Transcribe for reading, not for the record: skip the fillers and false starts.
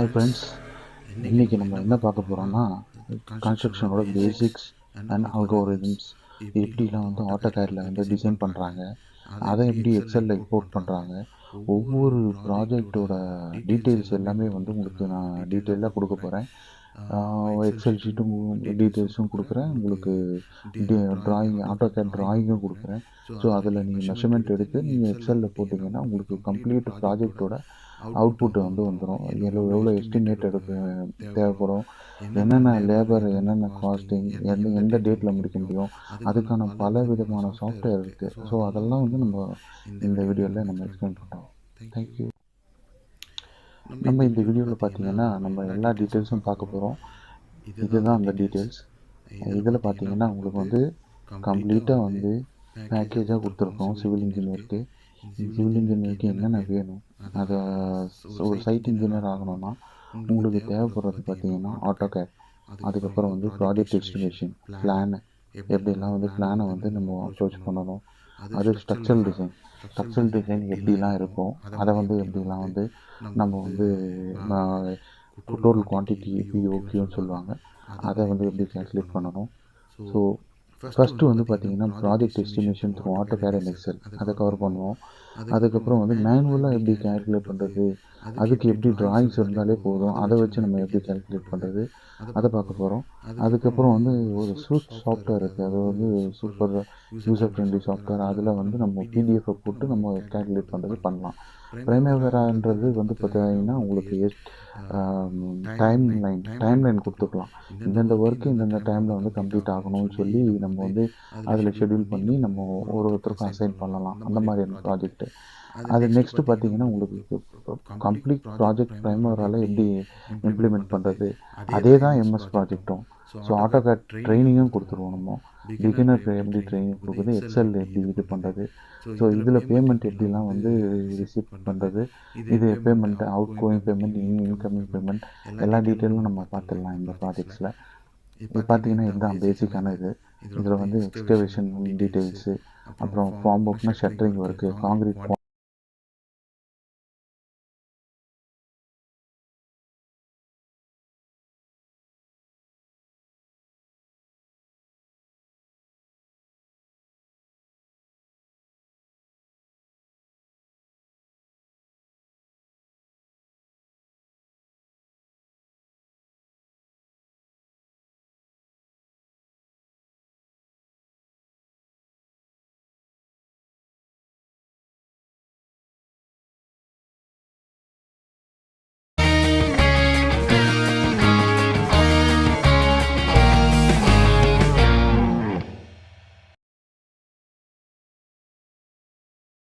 Hi friends, இன்றைக்கி நம்ம என்ன பார்க்க போகிறோம்னா கன்ஸ்ட்ரக்ஷனோட பேசிக்ஸ் அண்ட் அல்கோரிதம்ஸ் எப்படிலாம் வந்து ஆட்டோகேடில் வந்து டிசைன் பண்ணுறாங்க, அதை எப்படி எக்ஸலில் இம்போர்ட் பண்ணுறாங்க, ஒவ்வொரு ப்ராஜெக்டோட டீட்டெயில்ஸ் எல்லாமே வந்து உங்களுக்கு நான் டீட்டெயிலாக கொடுக்க போகிறேன். எக்ஸல் ஷீட்டும் டீட்டெயில்ஸும் கொடுக்குறேன், உங்களுக்கு ட்ராயிங் ஆட்டோகேட் ட்ராயிங்கும் கொடுக்குறேன். ஸோ அதில் நீங்கள் மெஷர்மெண்ட் எடுத்து நீங்கள் எக்ஸலில் போட்டிங்கன்னா உங்களுக்கு கம்ப்ளீட் ப்ராஜெக்டோட அவுட்புட்டு வந்து வந்துடும். எவ்வளோ எஸ்டிமேட் எடுக்க தேவைப்படும், என்னென்ன லேபர், என்னென்ன காஸ்டிங், எந்த டேட்டில் முடிக்க முடியும், அதுக்கான பல விதமான சாஃப்ட்வேர் இருக்குது. ஸோ அதெல்லாம் வந்து நம்ம இந்த வீடியோவில் நம்ம எக்ஸ்பிளைன் பண்ணுறோம். தேங்க்யூ. நம்ம இந்த வீடியோவில் பார்த்தீங்கன்னா நம்ம எல்லா டீட்டெயில்ஸும் பார்க்க போகிறோம். இதுதான் அந்த டீட்டெயில்ஸ். இதில் பார்த்தீங்கன்னா உங்களுக்கு வந்து கம்ப்ளீட்டாக வந்து பேக்கேஜாக கொடுத்துருக்கோம். சிவில் இன்ஜினியருக்கு என்னென்ன வேணும், அதை ஒரு சைட் இன்ஜினியர் ஆகணும்னா உங்களுக்கு தேவைப்படுறது பார்த்தீங்கன்னா ஆட்டோகேட், அதுக்கப்புறம் வந்து ப்ராஜெக்ட் எஸ்டிமேஷன், பிளானு, எப்படிலாம் வந்து பிளானை வந்து நம்ம அப்ரோச் பண்ணணும், அது ஸ்ட்ரக்சரல் டிசைன் எப்படிலாம் இருக்கும், அதை வந்து எப்படிலாம் வந்து நம்ம வந்து டோட்டல் குவான்டிட்டி பிஓக்யூன்னு சொல்லுவாங்க, அதை வந்து எப்படி கேல்குலேட் பண்ணணும். ஸோ ஃபஸ்ட்டு வந்து பார்த்தீங்கன்னா project estimation through AutoCAD and Excel அதை கவர் பண்ணுவோம். அதுக்கப்புறம் வந்து மேனுவலாக எப்படி கேல்குலேட் பண்ணுறது, அதுக்கு எப்படி ட்ராயிங்ஸ் இருந்தாலே போதும், அதை வச்சு நம்ம எப்படி கேல்குலேட் பண்ணுறது, அதை பார்க்க போகிறோம். அதுக்கப்புறம் வந்து ஒரு சாஃப்ட்வேர் இருக்குது, அது வந்து சூப்பர் யூசர் ஃப்ரெண்ட்லி சாஃப்ட்வேர். அதில் வந்து நம்ம பிடிஎஃப்பை போட்டு நம்ம கேல்குலேட் பண்ணுறது பண்ணலாம். பிரைமவேரான்றது வந்து பார்த்தீங்கன்னா உங்களுக்கு டைம் லைன் கொடுத்துக்கலாம். இந்தந்த ஒர்க்கு இந்தந்த டைமில் வந்து கம்ப்ளீட் ஆகணும்னு சொல்லி நம்ம வந்து அதில் ஷெட்யூல் பண்ணி நம்ம ஒருத்தருக்கும் அசைன் பண்ணலாம், அந்த மாதிரியான ப்ராஜெக்ட்டு. அது நெக்ஸ்ட்டு பார்த்தீங்கன்னா உங்களுக்கு கம்ப்ளீட் ப்ராஜெக்ட் பிரைமரால் எப்படி இம்ப்ளிமெண்ட் பண்ணுறது, அதே தான் எம்எஸ் ப்ராஜெக்ட்டும். ஸோ ஆட்டோகேட் ட்ரைனிங்கும் கொடுத்துருவோம். நம்ம பிகினருக்கு எப்படி ட்ரைனிங் கொடுக்குறது, எக்ஸல் எப்படி இது பண்ணுறது, ஸோ இதில் பேமெண்ட் எப்படிலாம் வந்து ரிசீவ் பண்ணுறது, இது payment, out going payment, incoming payment, எல்லா டீட்டெயிலும் நம்ம பார்த்துடலாம் இந்த ப்ராஜெக்ட்ஸில். இது பார்த்தீங்கன்னா இதுதான் பேசிக்கான இதில் வந்து எக்ஸ்கவேஷன் டீட்டெயில்ஸு, அப்புறம் ஃபார்ம் ஒர்க்னா ஷட்டரிங் ஒர்க்கு, காங்கிரீட்